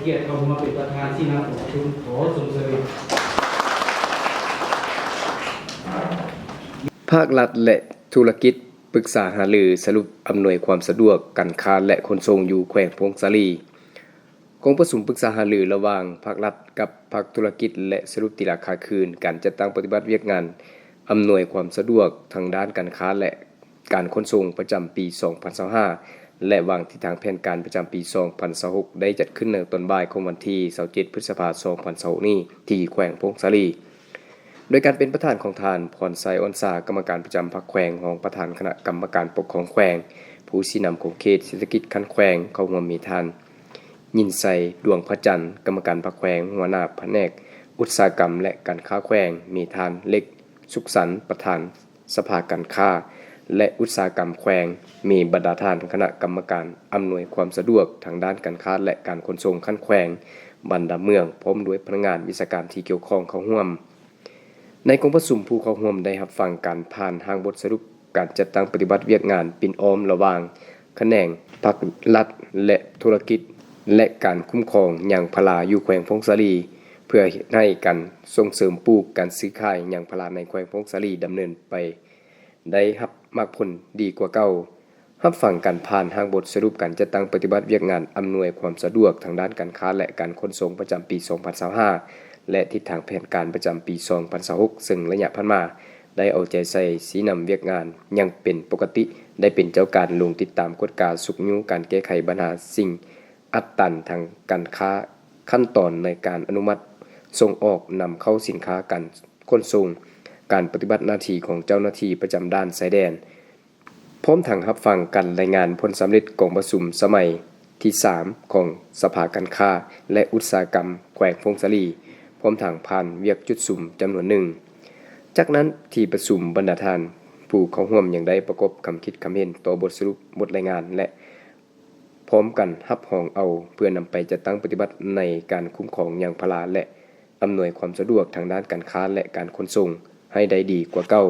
กียรติเข้ามาเป็นประธานที่นัดประชุมขอส่งเสริมภาครัฐและธุรกิจปรึกษาหารือสรุปอำนวยความสะดวกการค้าและขนส่งอยู่แขวงพงศาลีกองประชุมปรึกษาหารือระหว่างภาครัฐกับภาคธุรกิจและสรุปติราคาคืนการจัดตั้งปฏิบัติเวียกงานอำนวยความสะดวกทางด้านการค้าและการขนส่งประจำปี 2025 และวางทิศทางแผนการประจำปี 2026 ได้จัดขึ้นในตอนบ่ายของวันที่ 27 พฤษภาคม 2026 นี้ที่แขวงพงศาลีโดยการเป็นประธานของทานพรไซออนซากรรมการประจำพรรคแขวงรองประธานคณะกรรมการปกครองแขวงผู้ชี้นำของเขตเศรษฐกิจคันแขวงเข้าร่วมมีทานยินไซดวงพระจันทร์กรรมการพรรคแขวงหัวหน้าแผนกอุตสาหกรรมและการค้าแขวงมีทานเล็กสุขสันต์ประธานสภาการค้าและอุตสาหกรรมแขวงมีบรรดาท่านคณะกรรมการอำนวยความสะดวกทางด้านการค้าและการขนส่งคันแขวงบรรดาเมืองพร้อมด้วยพนักงานวิชาการที่เกี่ยวข้องเข้าร่วมในกองประชุมผู้เข้าร่วมได้รับฟังการผ่านทางบทสรุปการจัดตั้งปฏิบัติเวียกงานปิ่นอ้อมระหว่างแขนงภาครัฐและธุรกิจและการคุ้มครองยางพาราอยู่แขวงพงศาลีเพื่อให้การส่งเสริมปลูกการซื้อขายยางพาราในแขวงพงศาลีดำเนินไปได้รับมากผลดีกว่าเก่ารับฟังการผ่านทางบทสรุปการจัดตั้งปฏิบัติเวียกงานอำนวยความสะดวกทางด้านการค้าและการขนส่งประจำปี 2025และทิศทางแผนการประจำปี 2026 ซึ่งระยะผ่านมาได้เอาใจใส่สีนำเวียกงานยังเป็นปกติได้เป็นเจ้าการลงติดตามกฎการสุกนิ้วการแก้ไขปัญหาสิ่งอัดตันทางการค้าขั้นตอนในการอนุมัติส่งออกนำเข้าสินค้าการขนส่งการปฏิบัติหน้าที่ของเจ้าหน้าที่ประจำด้านชายแดนพร้อมทั้งรับฟังการรายงานผลสำเร็จกองประชุมสมัยที่ 3 ของสภาการค้าและอุตสาหกรรมแขวงพงศาลีพร้อมทางผ่านเวียกจุดสุ่มจำนวนหนึ่งจากนั้นที่ประชุมบรรดาท่านผู้เข้าร่วมอย่างได้ประกอบคำคิดคำเห็นต่อบทสรุปบทรายงานและพร้อมกันรับรองเอาเพื่อนำไปจัดตั้งปฏิบัติในการคุ้มครองยางพาราและอำนวยความสะดวกทางด้านการค้าและการขนส่งให้ได้ดีกว่าเก่า